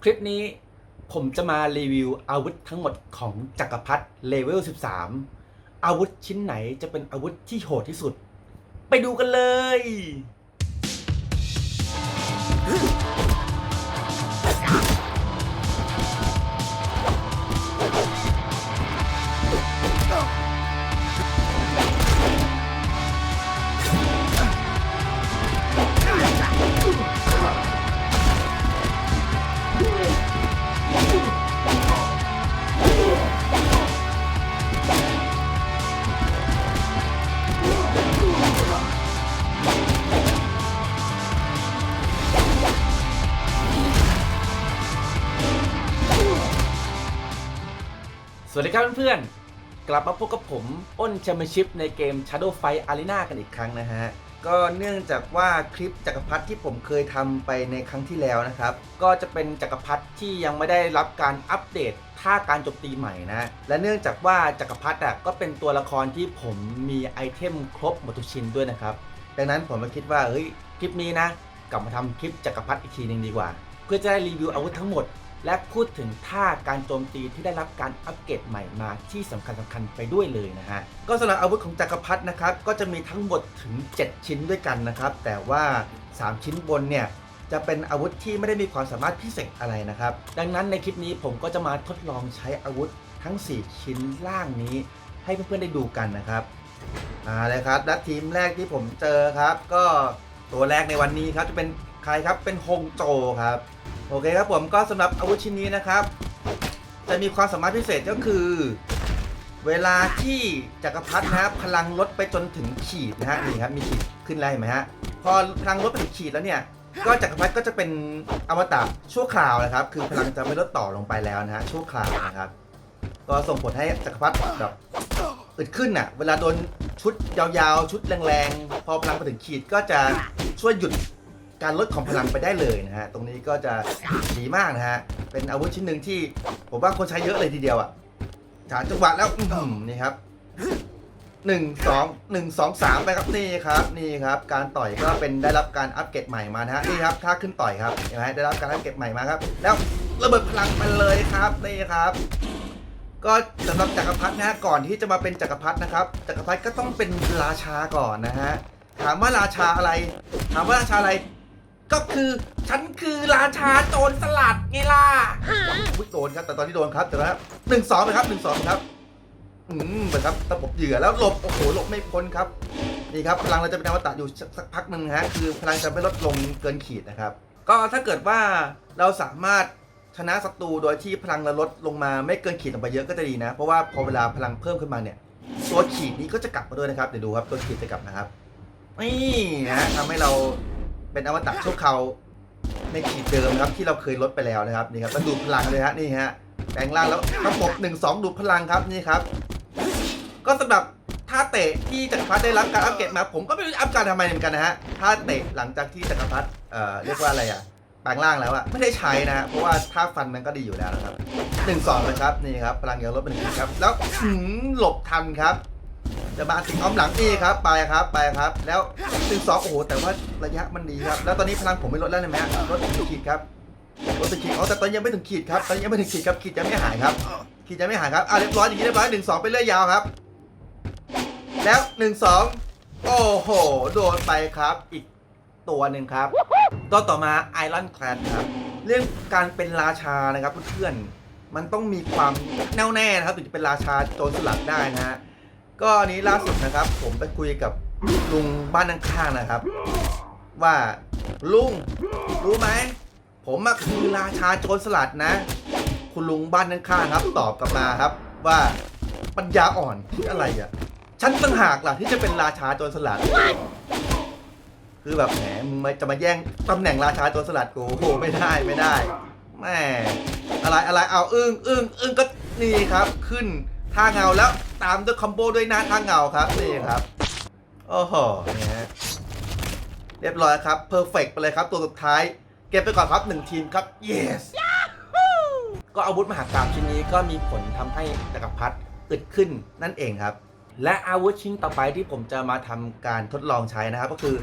คลิปนี้ผมจะมารีวิวอาวุธทั้งหมดของจักรพรรดิเลเวล 13 อาวุธชิ้นไหนจะเป็นอาวุธที่โหดที่สุด ไปดูกันเลย สวัสดีครับเพื่อนๆ กลับมาพบกับผมอ้นแชมเปี้ยนชิพในเกม Shadow Fight Arena กันอีกครั้งนะฮะ ก็เนื่องจากว่าคลิปจักรพรรดิที่ผมเคยทำไปในครั้งที่แล้วนะครับ ก็จะเป็นจักรพรรดิที่ยังไม่ได้รับการอัปเดตท่าการโจมตีใหม่นะ และเนื่องจากว่าจักรพรรดิก็เป็นตัวละครที่ผมมีไอเทมครบหมดทุกชิ้นด้วยนะครับ ดังนั้นผมก็คิดว่าคลิปนี้นะกลับมาทำคลิปจักรพรรดิอีกทีนึงดีกว่า เพื่อจะได้รีวิวอาวุธทั้งหมดและพูดถึงท่าการโจมตีที่ได้รับการอัปเกรดใหม่มาที่สำคัญไปด้วยเลยนะฮะก็สำหรับอาวุธของจักรพรรดินะครับก็จะมีทั้งหมดถึง7ชิ้นด้วยกันนะครับแต่ว่า3ชิ้นบนเนี่ยจะเป็นอาวุธที่ไม่ได้มีความสามารถพิเศษอะไรนะครับดังนั้นในคลิปนี้ผมก็จะมาทดลองใช้อาวุธทั้ง4ชิ้นล่างนี้ให้เพื่อนๆได้ดูกันนะครับเลยครับและทีมแรกที่ผมเจอครับก็ตัวแรกในวันนี้ครับจะเป็นใครครับเป็นฮงโจครับโอเคครับผมก็สำหรับอาวุธชิ้นนี้นะครับจะมีความสามารถพิเศษก็คือเวลาที่จักรพรรดินะครับพลังลดไปจนถึงขีดนะฮะนี่ครับมีขีดขึ้นแล้วเห็นไหมฮะพอพลังลดไปถึงขีดแล้วเนี่ยก็จักรพรรดิก็จะเป็นอมตะชั่วคราวนะครับคือพลังจะไม่ลดต่อลงไปแล้วนะฮะชั่วคราวนะครับก็ส่งผลให้จักรพรรดิแบบอึดขึ้นน่ะเวลาโดนชุดยาวๆชุดแรงๆพอพลังไปถึงขีดก็จะช่วยหยุดการลดของพลังไปได้เลยนะฮะตรงนี้ก็จะดีมากนะฮะเป็นอาวุธชิ้นหนึ่งที่ผมว่าคนใช้เยอะเลยทีเดียวอ่ะหาจังหวะแล้วนี่ครับ1 2 ไปครับนี่ครับการต่อยก็เป็นได้รับการอัปเกรดใหม่มานะฮะนี่ครับท่าขึ้นต่อยครับเห็นไหมได้รับการอัปเกรดใหม่มาครับแล้วระเบิดพลังมันเลยครับนี่ครับก็สำหรับจักรพรรดินะฮะก่อนที่จะมาเป็นจักรพรรดินะครับจักรพรรดิก็ต้องเป็นราชาก่อนนะฮะถามว่าราชาอะไรก็คือฉันคือราชาโจรสลัดไงล่ะโดนครับแต่ตอนนี้โดนครับแต่ว่า1-2นะครับ1-2ครับเหมือนครับตะปบเหยื่อแล้วหลบโอ้โหหลบไม่พ้นครับนี่ครับพลังเราจะเป็นอมตะอยู่สักพักหนึ่งฮะคือพลังจะไม่ลดลงเกินขีดนะครับก็ถ้าเกิดว่าเราสามารถชนะศัตรูโดยที่พลังเราลดลงมาไม่เกินขีดลงไปเยอะก็จะดีนะเพราะว่าพอเวลาพลังเพิ่มขึ้นมาเนี่ยตัวขีดนี้ก็จะกลับมาด้วยนะครับเดี๋ยวดูครับตัวขีดจะกลับนะครับนี่นะทำให้เราเป็นอมตะชั่วคราวในขีดเดิมครับที่เราเคยลดไปแล้วนะครับนี่ครับก็ดูดพลังเลยฮะนี่ฮะแปลงร่างแล้วระบบ1-2ดูดพลังครับนี่ครับก็สำหรับท่าเตะที่จักรพรรดิได้รับการอัปเกรดมาผมก็ไม่รู้อัปการทำไมเหมือนกันนะฮะท่าเตะหลังจากที่จักรพรรดิเรียกว่าอะไรอ่ะแปลงร่างแล้วอะไม่ได้ใช้นะเพราะว่าท่าฟันมันก็ดีอยู่แล้วนะครับ1-2เลยครับนี่ครับพลังยังลดเป็น1ครับแล้วหลบทันครับจะมาถึงอ้อมหลังนี่ครับไปครับแล้ว1-2โอ้โหแต่ว่าระยะมันดีครับแล้วตอนนี้พลังผมไม่ลดแล้วนะแม่ลดถึงขีดครับลดถึงขีดแต่ตอนยังไม่ถึงขีดครับตอนยังไม่ถึงขีดครับขีดยังไม่หายครับขีดยังไม่หายครับเรียบร้อยอย่างนี้เรียบร้อย1-2ไปเรื่อยยาวครับแล้ว1-2โอ้โหโดนไปครับอีกตัวหนึ่งครับตัวต่อมาไอรอนแคลดครับเรื่องการเป็นราชานะครับเพื่อนๆมันต้องมีความแน่วแน่นะครับถึงจะเป็นราชาโจรสลัดได้นะฮะก็อันนี้ล่าสุดนะครับผมไปคุยกับลุงบ้านข้างๆนะครับว่าลุงรู้ไหมผมคือราชาโจรสลัดนะคุณลุงบ้านข้างๆครับตอบกลับมาครับว่าปัญญาอ่อนคิดอะไรอ่ะฉันต่างหากล่ะที่จะเป็นราชาโจรสลัดคือแบบแหมมึงจะมาแย่งตำแหน่งราชาโจรสลัดกูโอ้โหไม่ได้แม่อะไรเอาอึ้งก็นี่ครับขึ้นท่าเงาแล้วตามด้วยคอมโบด้วยหน้าท่าเงาครับนี่ครับโอ้โหเนี่ยเรียบร้อยครับเพอร์เฟกต์ไปเลยครับตัวสุดท้ายเก็บไปก่อนครับ1ทีมครับ yes ก็อาวุธมหากาพย์ชิ้นนี้ก็มีผลทำให้จักรพรรดิอึดขึ้นนั่นเองครับและอาวุธชิ้นต่อไปที่ผมจะมาทำการทดลองใช้นะครับก็คือ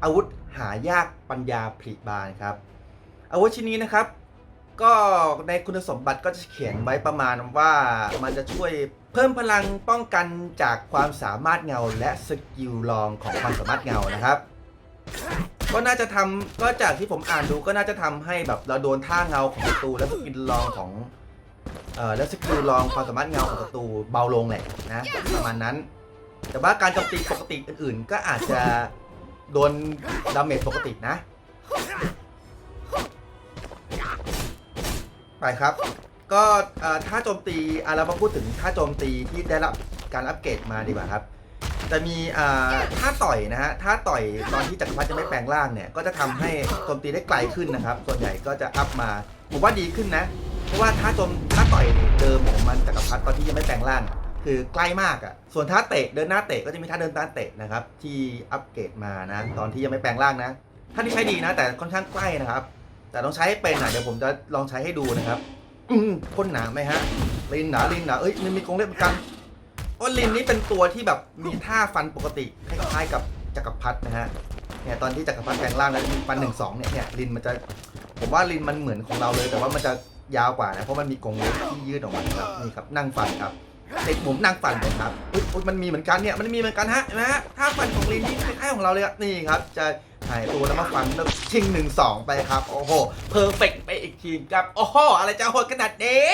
อาวุธหายากปัญญาผลิบานครับอาวุธชิ้นนี้นะครับ ก็ในคุณสมบัติก็จะเขียนไว้ประมาณว่ามันจะช่วยเพิ่มพลังป้องกันจากความสามารถเงาและสกิลลองของความสามารถเงานะครับก็น่าจะทำก็จากที่ผมอ่านดูก็น่าจะทำให้แบบเราโดนท่าเงาของศัตรูและสกิลลองของและสกิลลองความสามารถเงาของศัตรูเบาลงแหละนะประมาณนั้นแต่ว่าการโจมตีปกติอื่นๆก็อาจจะโดนดาเมจปกตินะไปครับก็ถ้าโจมตีเรามาพูดถึงถ้าโจมตีที่ได้รับการอัปเกรดมาดีกว่าครับจะมีท่าต่อยนะฮะท่าต่อยตอนที่จักรพรรดิจะไม่แปลงร่างเนี่ยก็จะทำให้โจมตีได้ไกลขึ้นนะครับส่วนใหญ่ก็จะอัพมาผมว่าดีขึ้นนะเพราะว่าท่าต่อยเดิมของมันจักรพรรดิตอนที่ยังไม่แปลงร่างคือใกล้มากอ่ะส่วนท่าเตะเดินหน้าเตะก็จะมีท่าเดินหน้าเตะนะครับที่อัปเกรดมานะตอนที่ยังไม่แปลงร่างนะท่านี้ใช้ดีนะแต่ค่อนข้างใกล้นะครับแต่ต้องใช้ให้เป็นเดี๋ยวผมจะลองใช้ให้ดูนะครับพ่นหนาไหมฮะลินหนาเอ้ยมันมีกรงเล็บเหมือนกันลินนี้เป็นตัวที่แบบมีท่าฟันปกติคล้ายๆกับจักรพรรดินะฮะเนี่ยตอนที่จักรพรรดิแปลงร่างแล้วมีฟัน1-2เนี่ยลินมันจะผมว่าลินมันเหมือนของเราเลยแต่ว่ามันจะยาวกว่านะเพราะมันมีกรงเล็บที่ยืดออกมาครับนี่ครับนั่งฟันครับเด็กผมนั่งฟันเลยครับอุ๊ยมันมีเหมือนกันเนี่ยมันมีเหมือนกันฮะเห็นไหมฮะท่าฟันของลินที่คล้ายๆของเราเลยนี่ครับจะหายตัวแล้วมาฟันแล้วชิง1-2ไปครับโอ้โหเพอร์เฟกต์ไปอีกทีครับโอ้โหอะไรจะโหดขนาดนี้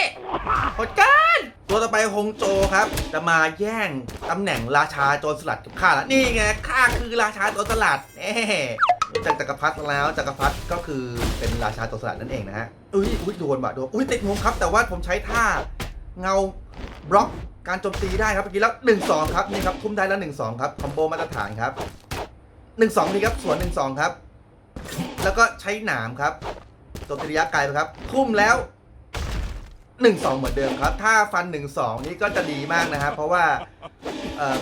โหดกันตัวต่อไปฮงโจครับจะมาแย่งตำแหน่งราชาโจรสลัดกับข้าละนี่ไงข้าคือราชาโจรสลัดจากจักรพรรดิแล้วจักรพรรดิก็คือเป็นราชาโจรสลัดนั่นเองนะฮะอุ้ยโดนติดงงครับแต่ว่าผมใช้ท่าเงาบล็อกการโจมตีได้ครับเมื่อกี้แล้ว1-2ครับนี่ครับทุ่มได้แล้ว1-2ครับคอมโบมาตรฐานครับ1-2นี่ครับสวน1-2ครับแล้วก็ใช้หนามครับโจมตีระยะไกลไปครับทุ่มแล้ว1-2เหมือนเดิมครับถ้าฟัน1-2นี่ก็จะดีมากนะครับเพราะว่า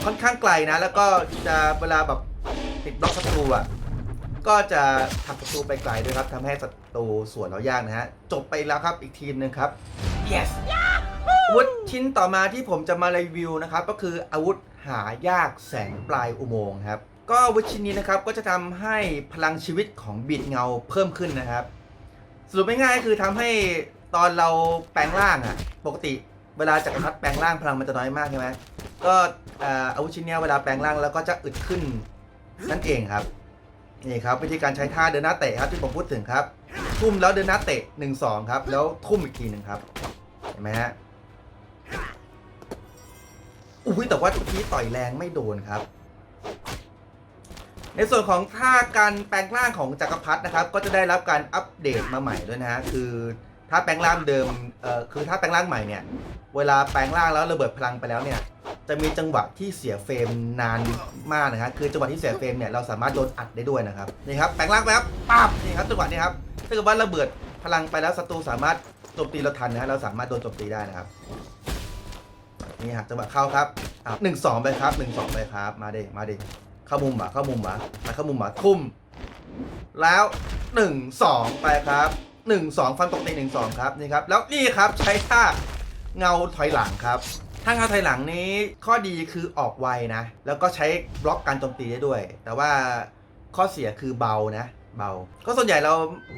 ค่อนข้างไกลนะแล้วก็จะเวลาแบบติดบล็อกศัตรูก็จะทำศัตรูไปไกลด้วยครับทำให้ศัตรูสวนเรายากนะฮะจบไปแล้วครับอีกทีมหนึ่งครับ yes อาวุธชิ้นต่อมาที่ผมจะมารีวิวนะครับก็คืออาวุธหายากแสงปลายอุโมงค์ครับก็อาวุธชิ้นนี้นะครับก็จะทำให้พลังชีวิตของบีดเงาเพิ่มขึ้นนะครับสรุปง่ายๆคือทำให้ตอนเราแปลงร่างปกติเวลาจักรพรรดิแปลงร่างพลังมันจะน้อยมากใช่ไหมก็อาวุธชิ้นนี้เวลาแปลงร่างแล้วก็จะอึดขึ้นนั่นเองครับนี่ครับวิธีการใช้ท่าเดินหน้าเตะครับที่ผมพูดถึงครับทุ่มแล้วเดินหน้าเตะ1-2ครับแล้วทุ่มอีกทีหนึ่งครับเห็นไหมฮะอุ้ยแต่ว่าเมื่อกี้ต่อยแรงไม่โดนครับในส่วนของท่าการแปลงร่างของจักรพรรดินะครับก็จะได้รับการอัปเดตมาใหม่ด้วยนะฮะคือถ้าแปลงร่างเดิมคือถ้าแปลงร่างใหม่เนี่ยเวลาแปลงร่างแล้วระเบิดพลังไปแล้วเนี่ยจะมีจังหวะที่เสียเฟรมนานมากนะครับคือจังหวะที่เสียเฟรมเนี่ยเราสามารถโดนอัดได้ด้วยนะครับนี่ครับแปลงร่างไปครับปั๊บนี่ครับจังหวะนี้ครับถ้าเกิดว่าระเบิดพลังไปแล้วศัตรูสามารถโจมตีเราทันนะฮะเราสามารถโดนโจมตีได้นะครับนี่ครับจังหวะเข้าครับ1-2ไปครับ1-2ไปครับมาดิเข้ามุมเข้ามุมทุ่มแล้ว1-2ไปครับ1-2ฟันปกติ1-2ครับนี่ครับแล้วนี่ครับใช้ท่าเงาถอยหลังครับถ้าเงาถอยหลังนี้ข้อดีคือออกไวนะแล้วก็ใช้บล็อกการโจมตีได้ด้วยแต่ว่าข้อเสียคือเบานะเบาก็ส่วนใหญ่เรา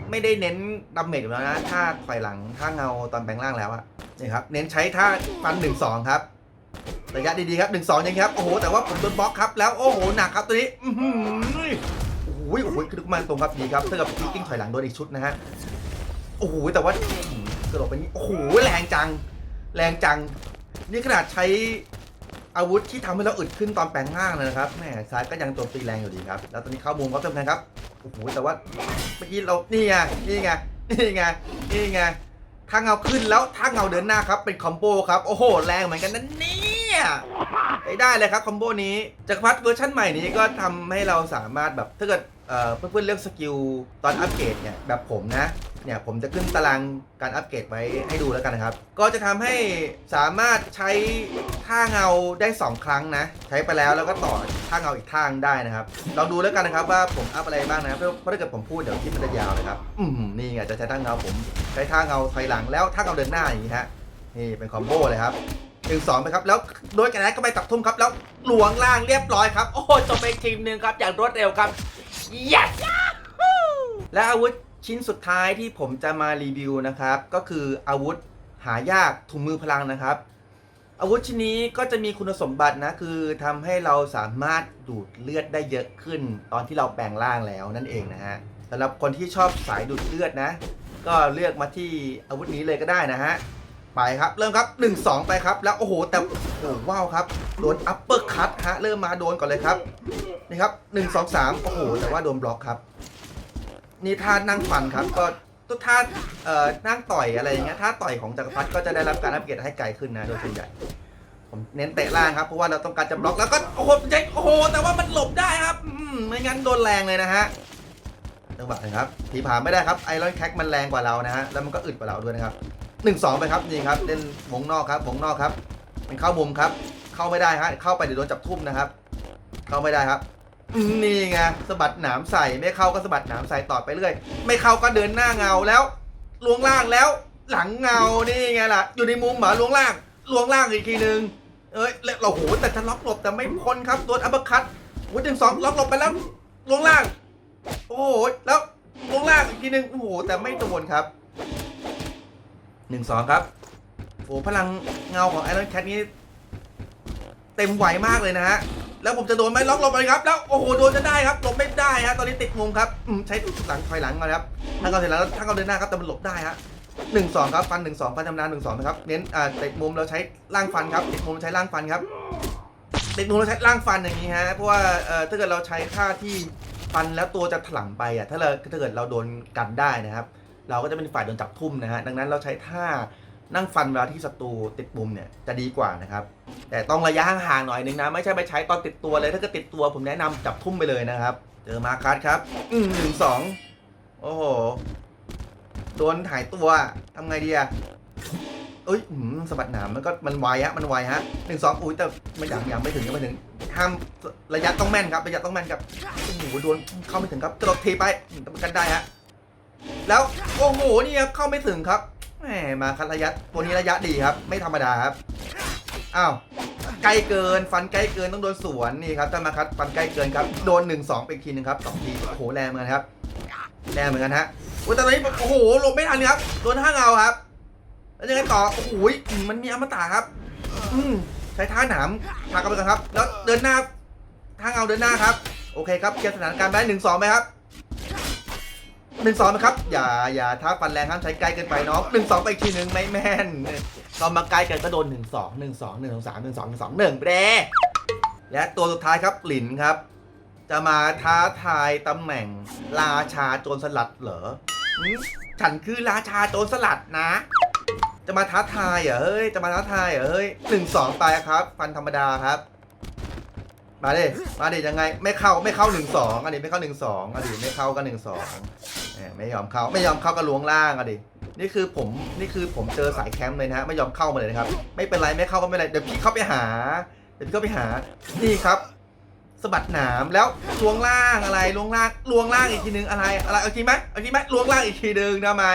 ไม่ได้เน้นดาเมจอยู่แล้วนะถ้าถอยหลังถ้าเงาตอนแปลงร่างแล้วนี่ครับเน้นใช้ท่าฟัน1-2ครับระยะดีๆครับ1-2ยังครับโอ้โหแต่ว่าผมโดนบล็อกครับแล้วโอ้โหหนักครับตัวนี้โอ้โหคือมาตรงครับดีครับเท่ากับคิกกิ้งถอยหลังโดนอีกชุดนะฮะโอ้โหแต่ว่ากระโดดไปนี้โอ้โหแรงจังนี่ขนาดใช้อาวุธที่ทำให้เราอึดขึ้นตอนแปลงร่างเลยนะครับแหมซ้ายก็ยังโจมตีแรงอยู่ดีครับแล้วตอนนี้เข้ามุมก็เต็มนะครับโอ้โหแต่ว่าเมื่อกี้เรานี่ไงถ้าเงาขึ้นแล้วถ้าเงาเดินหน้าครับเป็นคอมโบครับโอ้โหแรงเหมือนกันนั่นเนี่ยได้เลยครับคอมโบนี้จักรพรรดิเวอร์ชันใหม่นี้ก็ทำให้เราสามารถแบบถ้าเกิดเพื่อนๆเลือกสกิลตอนอัปเกรดเนี่ยแบบผมนะเนี่ยผมจะขึ้นตารางการอัปเกรดไว้ให้ดูแล้วกันนะครับก็จะทำให้สามารถใช้ท่าเงาได้2ครั้งนะใช้ไปแล้วก็ต่อท่าเงาอีกท่าได้นะครับลองดูแล้วกันนะครับว่าผมอัพอะไรบ้างนะเพราะถ้าเกิดผมพูดเดี๋ยวคลิปมันจะยาวนะครับนี่ไงจะใช้ท่าเงาผมใช้ท่าเงาถอยหลังแล้วท่าเงาเดินหน้าอย่างนี้ฮะนี่เป็นคอมโบเลยครับ1-2ไปครับแล้วโดยกันนะก็ไปตับทุ่มครับแล้วหลวงล่างเรียบร้อยครับโอ้โหจบไปทีมหนึ่งครับอย่างรวดเร็วครับ yes และอาวุธ ชิ้นสุดท้ายที่ผมจะมารีวิวนะครับก็คืออาวุธหายากถุงมือพลังนะครับอาวุธชิ้นนี้ก็จะมีคุณสมบัตินะคือทำให้เราสามารถดูดเลือดได้เยอะขึ้นตอนที่เราแปลงร่างแล้วนั่นเองนะฮะสำหรับคนที่ชอบสายดูดเลือดนะก็เลือกมาที่อาวุธนี้เลยก็ได้นะฮะไปครับเริ่มครับ1-2ไปครับแล้วโอ้โหแต่โอ้ว้าวครับโดนอัปเปอร์คัตฮะเริ่มมาโดนก่อนเลยครับนี่ครับ1-2-3โอ้โหแต่ว่าโดนบล็อกครับนี่ท่านั่งฟันครับก็ตัวท่านั่งต่อยอะไรอย่างเงี้ยท่าต่อยของจักรพรรดิก็จะได้รับการอัปเกรดให้ไกลขึ้นนะโดยส่วนใหญ่ผมเน้นเตะล่างครับเพราะว่าเราต้องการจะบล็อกแล้วก็โอ้โหใจโอ้โหแต่ว่ามันหลบได้ครับไม่งั้นโดนแรงเลยนะฮะจังหวะนะครับผีผาไม่ได้ครับไอรอนแคคมันแรงกว่าเรานะฮะแล้วมันก็อึดกว่าเราด้วยนะครับ1-2ไปครับนี่ครับเล่นวงนอกครับวงนอกครับมันเข้ามุมครับเข้าไม่ได้ฮะเข้าไปเดี๋ยวโดนจับทุ่มนะครับเข้าไม่ได้ครับนี่ไงสะบัดหนามใส่ไม่เข้าก็สะบัดหนามใส่ต่อไปเรื่อยไม่เข้าก็เดินหน้าเงาแล้วลวงล่างแล้วหลังเงานี่ไงล่ะอยู่ในมุมหมาลวงล่างอีกทีนึงเราโหแต่จะล็อกหลบแต่ไม่พ้นครับโดนอัปเปอร์คัตโอ้1-2ล็อกหลบไปแล้วลวงล่างโอ้โหแล้วลวงล่างอีกทีนึงโอ้โหแต่ไม่โดนครับ1-2ครับโอ้พลังเงาของไอรอนแคทนี้เต็มไหวมากเลยนะฮะแล้วผมจะโดนไหมล็อกหลบไปครับแล้วโอ้โหโดนจะได้ครับหลบไม่ได้ฮะตอนนี้ติดมุมครับใช้หลังถอยหลังก่อนครับถ้าเขาเสร็จแล้วถ้าเขาเดินหน้าครับแต่มันหลบได้ฮะ1-2ครับฟัน1-2ฟันทำนาน1-2นะครับเน้นติดมุมเราใช้ล่างฟันครับติดมุมใช้ล่างฟันครับติดมุมเราใช้ล่างฟันอย่างนี้ฮะเพราะว่าถ้าเกิดเราใช้ท่าที่ฟันแล้วตัวจะถลำไปถ้าเกิดเราโดนกันได้นะครับเราก็จะเป็นฝ่ายโดนจับทุ่มนะฮะดังนั้นเราใช้ท่านั่งฟันเวลาที่ศัตรูติดมุมเนี่ยจะดีกว่านะครับแต่ต้องระยะห่างๆหน่อยนึงนะไม่ใช่ไปใช้ตอนติดตัวเลยถ้าเกิดติดตัวผมแนะนำจับทุ่มไปเลยนะครับเจอมาคัสครับ1-2โอ้โหโดนถ่ายตัวทำไงดีสะบัดหนามมันไวฮะ1-2อุ้ยแต่มันยังไม่ถึงห้ามระยะต้องแม่นครับระยะต้องแม่นครับโอ้โหโดนเข้าไม่ถึงครับกระโดดทีไปกันได้ฮะแล้วโอ้โหนี่ครับเข้าไม่ถึงครับแหมมาคัดระยะตัวนี้ระยะดีครับไม่ธรรมดาครับอ้าวใกล้เกินฟันใกล้เกินต้องโดนสวนนี่ครับถ้ามาคัดฟันใกล้เกินครับโดน1-2ไปอีกทีนึงครับ2ทีโอ้โหแรงเหมือนกันครับแรงเหมือนกันฮะแต่ตอนนี้โอ้โหหลบไม่ทันครับโดนห้าเงาครับแล้วยังไงต่อโอ้โหมันมีอมตะครับใช้ท่าหนามพากันไปกันครับแล้วเดินหน้าท่าเงาเดินหน้าครับโอเคครับเคลียร์สถานการณ์ไป1-2ไปครับ1-2นะครับอย่าท้าฟันแรงห้ามใช้ใกล้เกินไปน้อง1-2ไปอีกทีนึงไม่แม่นตอนมาใกล้กันก็โดน1-2 1-2 1-3 1-2 1-2 1ไปเด้และตัวสุดท้ายครับหลินครับจะมาท้าทายตำแหน่งราชาโจรสลัดเหรอฉันคือราชาโจรสลัดนะจะมาท้าทายจะมาท้าทาย1-2ไปครับฟันธรรมดาครับมาดิยังไงไม่เข้า1-2อันนี้ไม่เข้า1-2อันนี้ไม่เข้าก็1-2ไม่ยอมเข้าก็ล้วงล่างอันนี้นี่คือผมเจอสายแคมป์เลยนะฮะไม่ยอมเข้ามาเลยนะครับไม่เป็นไรไม่เข้าก็ไม่เป็นไรเดี๋ยวพี่เข้าไปหานี่ครับสะบัดหนามแล้วล้วงล่างอะไรล้วงล่างอีกทีนึงอะไรเอาจริงไหมล้วงล่างอีกทีนึงทำไม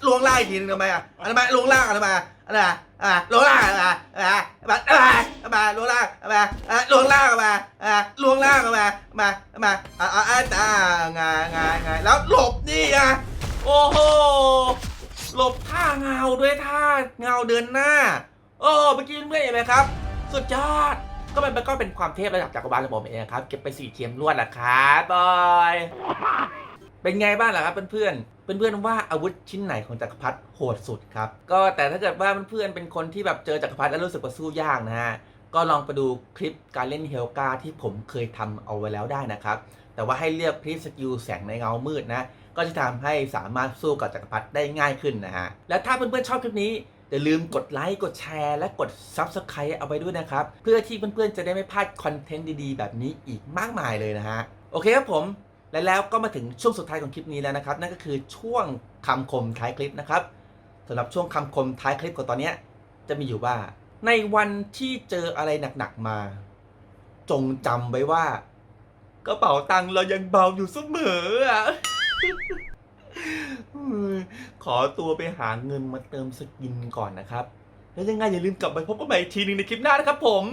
ล้วงล่างอีกทีนึงทำไมล้วงล่างทำไมล้วงล่างมาล้วงล่างล้วงล่างมาไงแล้วหลบนี่โอ้โหหลบท่าเงาด้วยท่าเงาเดินหน้าเมื่อกี้เพื่อนเห็นไหมครับสุดยอดก็เป็นความเทพระดับจักรวาลของผมเองครับเก็บไป4เทียมรวดละครับบอยเป็นไงบ้างล่ะครับเพื่อนว่าอาวุธชิ้นไหนของจักรพรรดิโหดสุดครับก็แต่ถ้าเกิดว่าเพื่อนเป็นคนที่แบบเจอจักรพรรดิแล้วรู้สึกว่าสู้ยากนะฮะก็ลองไปดูคลิปการเล่นเฮลกาที่ผมเคยทำเอาไว้แล้วได้นะครับแต่ว่าให้เลือกคลิปสกิลแสงในเงามืดนะก็จะทำให้สามารถสู้กับจักรพรรดิได้ง่ายขึ้นนะฮะและถ้าเพื่อนๆชอบคลิปนี้อย่าลืมกดไลค์กดแชร์และกด Subscribe เอาไว้ด้วยนะครับเพื่อที่เพื่อนๆจะได้ไม่พลาดคอนเทนต์ดีๆแบบนี้อีกมากมายเลยนะฮะโอเคครับผมแล้วก็มาถึงช่วงสุดท้ายของคลิปนี้แล้วนะครับนั่นก็คือช่วงคำคมท้ายคลิปนะครับสำหรับช่วงคำคมท้ายคลิปของตอนนี้จะมีอยู่ว่าในวันที่เจออะไรหนักๆมาจงจำไว้ว่ากระเป๋าตังค์เรายังเบาอยู่เสมอขอตัวไปหาเงินมาเติมสกินก่อนนะครับแล้วยังไงอย่าลืมกลับไปพบกันใหม่อีกทีหนึ่งในคลิปหน้านะครับผม